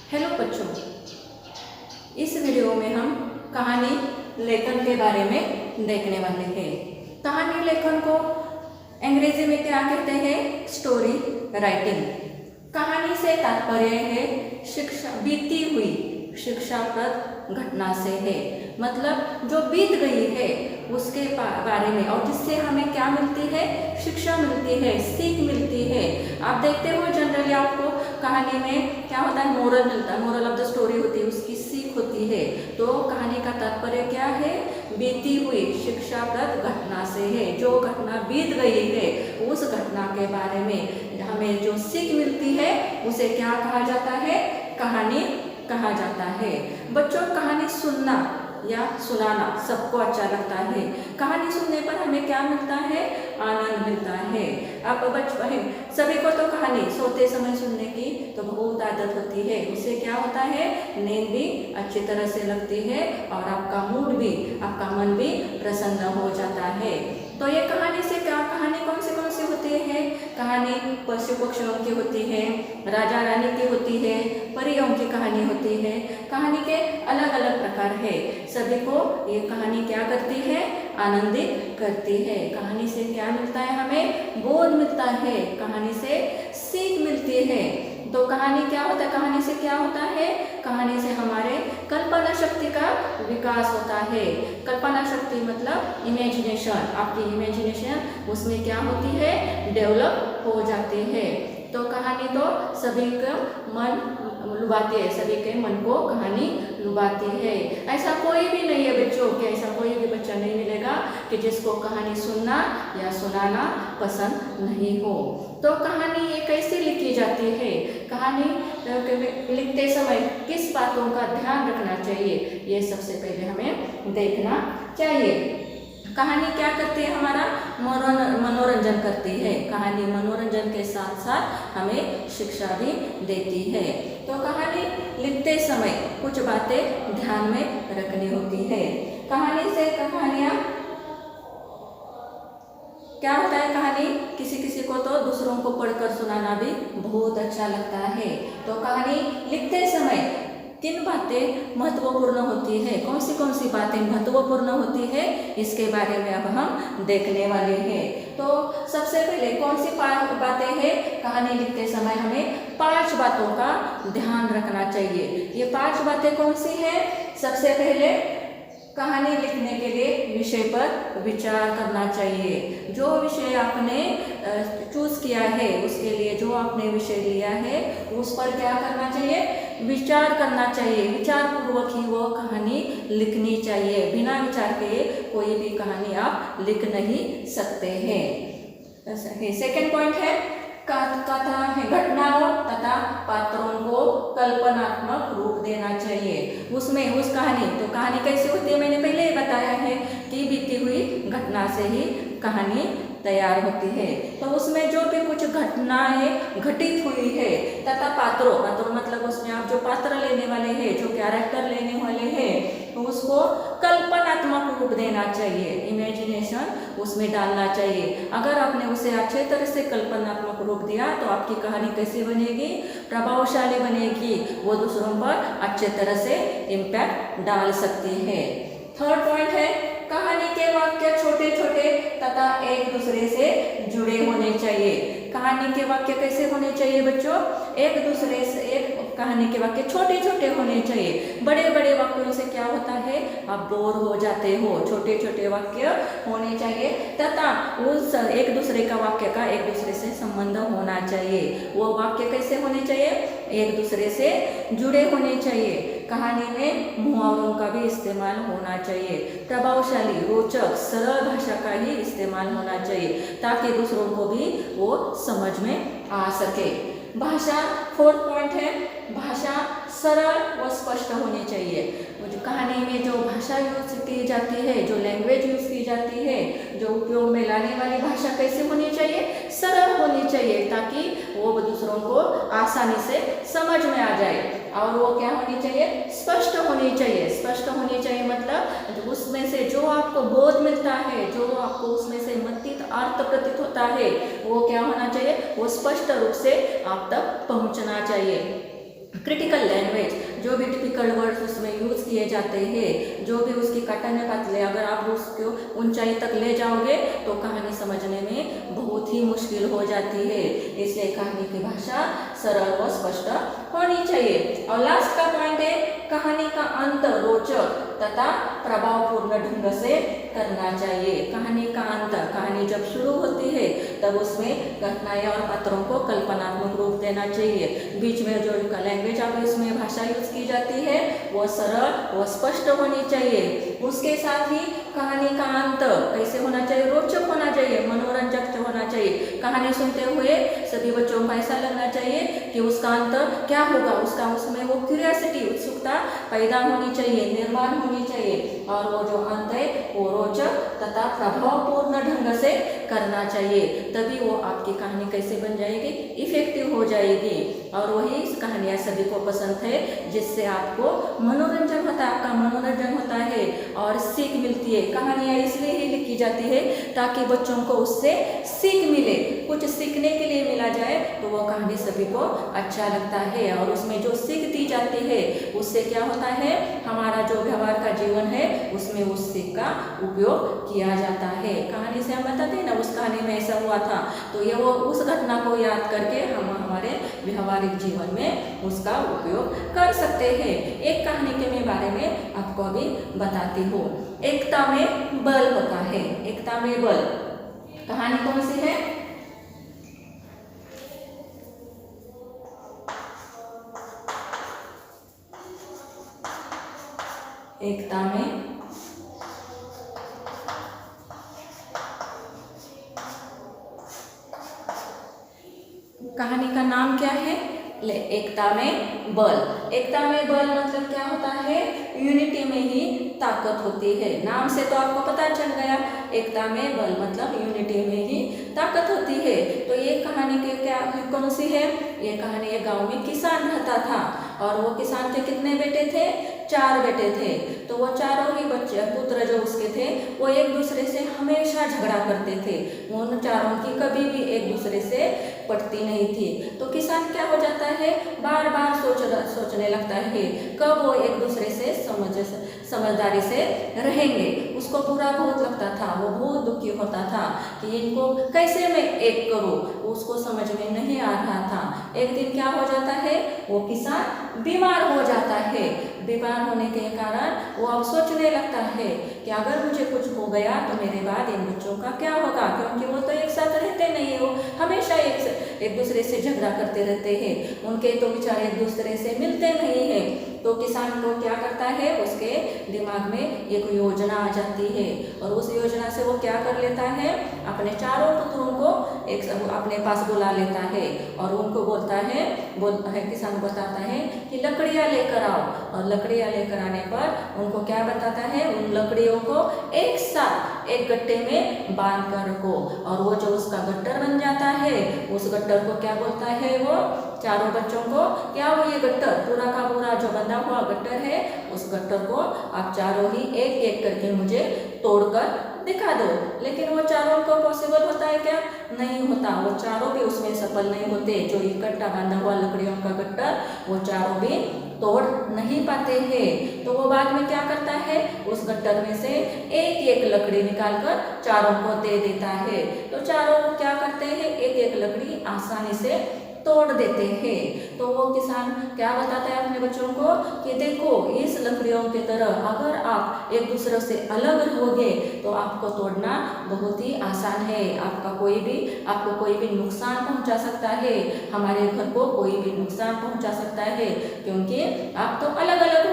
Hello बच्चों, इस video में हम कहानी लेखन के बारे में देखने वाले हैं। कहानी लेखन को अंग्रेजी में क्या कहते हैं? Story writing. कहानी से तात्पर्य है बीती हुई शिक्षाप्रद घटना से है, मतलब जो बीत गई है उसके बारे में, और जिससे हमें क्या मिलती है? शिक्षा मिलती है, सीख मिलती है। आप देखते हो जनरली आपको कहानी में क्या होता है? मोरल मिलता है, मोरल ऑफ द स्टोरी होती है, उसकी सीख होती है। तो कहानी का तात्पर्य क्या है? बीती हुई शिक्षाप्रद घटना से है। जो घटना बीत गई है उस घटना के बारे में हमें जो सीख मिलती है उसे क्या कहा जाता है? कहानी कहा जाता है। बच्चों, कहानी सुनना या सुनाना सबको अच्छा लगता है। कहानी सुनने पर हमें क्या मिलता है? आनंद मिलता है। अब बचपन सभी को तो कहानी सोते समय सुनने की तो बहुत आदत होती है। उससे क्या होता है? नींद भी अच्छी तरह से लगती है और आपका मूड भी, आपका मन भी प्रसन्न हो जाता है। तो ये कहानी से क्या, कहानी कौन सी होती है? कहानी पशु पक्षियों की होती है, राजा रानी की होती है, परियों की कहानी होती है। कहानी के अलग अलग प्रकार है। सभी को ये कहानी क्या करती है? आनंदित करती है। कहानी से क्या मिलता है? हमें बोध मिलता है, कहानी से सीख मिलती है। तो कहानी क्या होता है? कहानी से क्या होता है? कहानी से हमारे कल्पना शक्ति का विकास होता है। कल्पना शक्ति मतलब इमेजिनेशन, आपकी इमेजिनेशन उसमें क्या होती है? डेवलप हो जाती है। तो कहानी तो सभी का मन लुभाती है, सभी के मन को कहानी लुभाती है। ऐसा कोई भी नहीं है बच्चों, कि ऐसा कोई भी बच्चा नहीं मिलेगा कि जिसको कहानी सुनना या सुनाना पसंद नहीं हो। तो कहानी ये कैसे लिखी जाती है? कहानी लिखते समय किस बातों का ध्यान रखना चाहिए, ये सबसे पहले हमें देखना चाहिए। कहानी क्या करती है? हमारा मनोरंजन करती है। कहानी मनोरंजन के साथ साथ हमें शिक्षा भी देती है। तो कहानी लिखते समय कुछ बातें ध्यान में रखनी होती है। कहानी से कहानियाँ क्या होता है? कहानी किसी को तो दूसरों को पढ़कर सुनाना भी बहुत अच्छा लगता है। तो कहानी लिखते समय किन बातें महत्वपूर्ण होती है, कौन सी बातें महत्वपूर्ण होती है, इसके बारे में अब हम देखने वाले हैं। तो सबसे पहले कौन सी बातें हैं? कहानी लिखते समय हमें 5 बातों का ध्यान रखना चाहिए। ये 5 बातें कौन सी हैं? सबसे पहले कहानी लिखने के लिए विषय पर विचार करना चाहिए। जो विषय आपने चूज किया है, उसके लिए जो आपने विषय लिया है उस पर क्या करना चाहिए? विचार करना चाहिए। विचार पूर्वक ही वो कहानी लिखनी चाहिए। बिना विचार के कोई भी कहानी आप लिख नहीं सकते हैं। सेकेंड पॉइंट है कथा है, घटनाओं तथा पात्रों को कल्पनात्मक रूप देना चाहिए। उसमें उस कहानी, तो कहानी कैसे होती है? मैंने पहले ही बताया है कि बीती हुई घटना से ही कहानी तैयार होती है। तो उसमें जो भी कुछ घटनाएं घटित हुई है तथा पात्रों मतलब उसमें आप जो पात्र लेने वाले हैं, जो कैरेक्टर लेने वाले हैं, तो उसको कल्पनात्मक रूप देना चाहिए। इमेजिनेशन उसमें डालना चाहिए। अगर आपने उसे अच्छे तरह से कल्पनात्मक रूप दिया तो आपकी कहानी कैसी बनेगी? प्रभावशाली बनेगी। वो दूसरों पर अच्छे तरह से इम्पैक्ट डाल सकती है। थर्ड पॉइंट है कहानी के वाक्य छोटे छोटे तथा एक दूसरे से जुड़े होने चाहिए। कहानी के वाक्य कैसे होने चाहिए बच्चों? एक दूसरे से, एक कहानी के वाक्य छोटे छोटे होने चाहिए। बड़े बड़े वाक्यों से क्या होता है? आप बोर हो जाते हो। छोटे छोटे वाक्य होने चाहिए तथा उस एक दूसरे का वाक्य का एक दूसरे से संबंध होना चाहिए। वो वाक्य कैसे होने चाहिए? एक दूसरे से जुड़े होने चाहिए। कहानी में मुहावरों का भी इस्तेमाल होना चाहिए। प्रभावशाली, रोचक, सरल भाषा का ही इस्तेमाल होना चाहिए ताकि दूसरों को भी वो समझ में आ सके। भाषा, फोर्थ पॉइंट है भाषा सरल व स्पष्ट होनी चाहिए। जो कहानी में जो भाषा यूज की जाती है, जो लैंग्वेज यूज की जाती है, जो उपयोग में लाने वाली भाषा कैसे होनी चाहिए? सरल होनी चाहिए ताकि वो दूसरों को आसानी से समझ में आ जाए। और वो क्या होनी चाहिए? स्पष्ट होनी चाहिए। स्पष्ट होनी चाहिए मतलब उसमें से जो आपको बोध मिलता है, जो आपको उसमें से मतीत अर्थ प्रतीत होता है, वो क्या होना चाहिए? वो स्पष्ट रूप से आप तक पहुंचना चाहिए। क्रिटिकल लैंग्वेज, जो भी टिपिकल वर्ड्स उसमें यूज़ किए जाते हैं, जो भी उसकी कटन पतले, अगर आप उसको ऊंचाई तक ले जाओगे तो कहानी समझने में बहुत ही मुश्किल हो जाती है। इसलिए कहानी की भाषा सरल व स्पष्ट होनी चाहिए। और लास्ट का पॉइंट है, कहानी का अंत रोचक तथा प्रभावपूर्ण ढंग से करना चाहिए। कहानी का अंत, कहानी जब शुरू होती है तब उसमें घटनाएं और पात्रों को कल्पनात्मक रूप देना चाहिए। बीच में जो लैंग्वेज आप उसमें भाषा यूज की जाती है वो सरल व स्पष्ट होनी चाहिए। उसके साथ ही कहानी का अंत कैसे होना चाहिए, रोचक होना चाहिए, मनोरंजक होना चाहिए। कहानी सुनते हुए सभी बच्चों को ऐसा लगना चाहिए कि उसका अंत क्या होगा, उसका उसमें वो क्यूरियोसिटी, उत्सुकता पैदा होनी चाहिए, निर्माण होनी चाहिए। और वो जो अंत है वो रोचक तथा प्रभावपूर्ण ढंग से करना चाहिए, तभी वो आपकी कहानी कैसे बन जाएगी, इफेक्टिव हो जाएगी। और वही कहानियाँ सभी को पसंद है, जिससे आपको मनोरंजन होता है, आपका मनोरंजन होता है और सीख मिलती है। कहानियाँ इसलिए ही लिखी जाती है ताकि बच्चों को उससे सीख मिले, कुछ सीखने के लिए मिला जाए तो वो कहानी सभी को अच्छा लगता है। और उसमें जो सीख दी जाती है उससे क्या होता है, हमारा जो व्यवहार का जीवन है उसमें उस सीख का उपयोग किया जाता है। कहानी से हम बताते हैं ना, उस कहानी में ऐसा हुआ था, तो ये वो उस घटना को याद करके हम हमारे व्यवहारिक जीवन में उसका उपयोग कर सकते हैं। एक कहानी के मैं बारे में आपको अभी बताती हूँ। एकता में बल होता है। एकता में बल कहानी कौन सी है? एकता में कहानी का नाम क्या है? एकता में बल। एकता में बल मतलब क्या होता है, यूनिटी में ही ताकत होती है। नाम से तो आपको पता चल गया, एकता में बल मतलब यूनिटी में ही ताकत होती है। तो ये कहानी के क्या कौन सी है? ये कहानी, एक गांव में किसान रहता था और वो किसान के कितने बेटे थे? 4 बेटे थे। तो वो चारों ही बच्चे, पुत्र जो उसके थे, वो एक दूसरे से हमेशा झगड़ा करते थे। उन चारों की कभी भी एक दूसरे से पटती नहीं थी। तो किसान क्या हो जाता है, बार बार सोचने लगता है कब वो एक दूसरे से समझदारी से रहेंगे। उसको बुरा बहुत लगता था, वो बहुत दुखी होता था कि इनको कैसे मैं एक करूं, उसको समझ में नहीं आ रहा था। एक दिन क्या हो जाता है, वो किसान बीमार हो जाता है। बीमार होने के कारण वो अब सोचने लगता है कि अगर मुझे कुछ हो गया तो मेरे बाद इन बच्चों का क्या होगा, क्योंकि वो तो एक साथ रहते नहीं है, वो हमेशा एक दूसरे से झगड़ा करते रहते हैं, उनके तो विचार एक दूसरे से मिलते नहीं है। तो किसान को क्या करता है, उसके दिमाग में एक योजना आ जाती है और उस योजना से वो क्या कर लेता है, अपने चारों पुत्रों को एक अपने पास बुला लेता है और उनको बोलता है किसान बताता है कि लकड़ियाँ लेकर आओ। और लकड़ियाँ लेकर आने पर उनको क्या बताता है, उन लकड़ियों को एक साथ एक गट्टे में बांध कर रखो। और वो जो उसका गट्टर बन जाता है, उस गट्टर को क्या बोलता है, वो चारों बच्चों को, क्या वो ये गट्टर पूरा का पूरा जो बंधा हुआ गट्टर है, उस गट्टर को आप चारों ही एक एक करके मुझे तोड़कर दिखा दो। लेकिन वो चारों को पॉसिबल होता है क्या? नहीं होता। वो चारों भी उसमें सफल नहीं होते। जो इकट्ठा बांधा हुआ लकड़ियों का गट्टर, वो चारों भी तोड़ नहीं पाते हैं। तो वो बाद में क्या करता है, उस गट्टर में से एक एक लकड़ी निकालकर चारों को दे देता है। तो चारों क्या करते हैं, एक एक लकड़ी आसानी से तोड़ देते हैं। तो वो किसान क्या बताता है अपने बच्चों को कि देखो, इस लकड़ियों की तरह अगर आप एक दूसरे से अलग रहोगे तो आपको तोड़ना बहुत ही आसान है। आपको कोई भी नुकसान पहुंचा सकता है, हमारे घर को कोई भी नुकसान पहुंचा सकता है, क्योंकि आप तो अलग अलग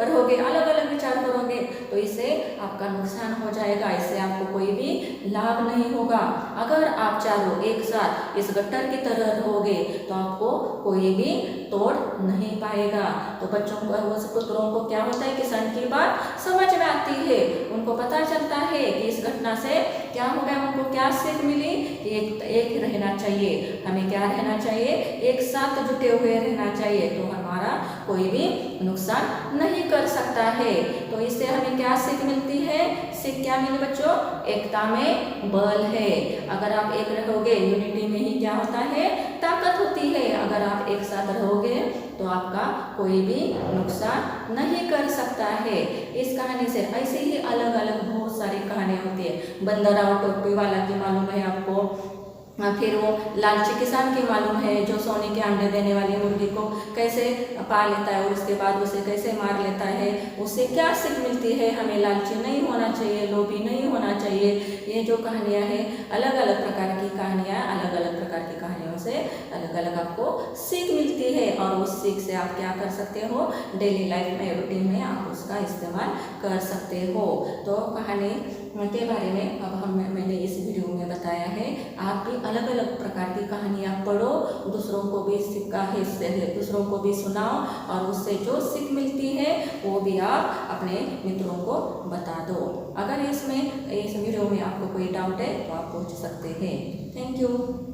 रहोगे, अलग अलग विचार करोगे, तो इससे आपका नुकसान हो जाएगा, इससे आपको कोई भी लाभ नहीं होगा। अगर आप चारों एक साथ इस गट्टर की तरह रहोगे तो आपको कोई भी तोड़ नहीं पाएगा। तो बच्चों को, पुत्रों को क्या होता है, किसान की बात समझ में आती है, उनको पता चलता है कि इस घटना से क्या हो गया, उनको क्या सीख मिली कि एक रहना चाहिए, हमें क्या रहना चाहिए, एक साथ जुटे हुए रहना चाहिए, तो हमारा कोई भी नुकसान नहीं कर सकता है। तो इससे हमें क्या सीख मिलती है, सीख क्या मिली बच्चों, एकता में बल है। अगर आप एक रहोगे, यूनिटी में ही क्या होता है, ताकत होती है। अगर अगर आप एक साथ रहोगे तो आपका कोई भी नुकसान नहीं कर सकता है। इस कहानी से ऐसे ही अलग अलग बहुत सारी कहानियाँ होती है। बंदर और टोपी वाला की मालूम है आपको, फिर वो लालची किसान की मालूम है जो सोने के अंडे देने वाली मुर्गी को कैसे पा लेता है और उसके बाद उसे कैसे मार लेता है। उससे क्या सीख मिलती है, हमें लालची नहीं होना चाहिए, लोभी नहीं होना चाहिए। ये जो कहानियाँ हैं अलग अलग प्रकार की कहानियाँ, अलग अलग प्रकार की कहानियों से अलग अलग आपको सीख मिलती है और उस सीख से आप क्या कर सकते हो, डेली लाइफ में रूटीन में आप उसका इस्तेमाल कर सकते हो। तो कहानी के बारे में अब मैंने इस वीडियो में बताया है। आप भी अलग अलग प्रकार की कहानियाँ पढ़ो, दूसरों को भी दूसरों को भी सुनाओ और उससे जो सीख मिलती है वो भी आप अपने मित्रों को बता दो। अगर इस वीडियो में आपको कोई डाउट है तो आप पूछ सकते हैं। Thank you.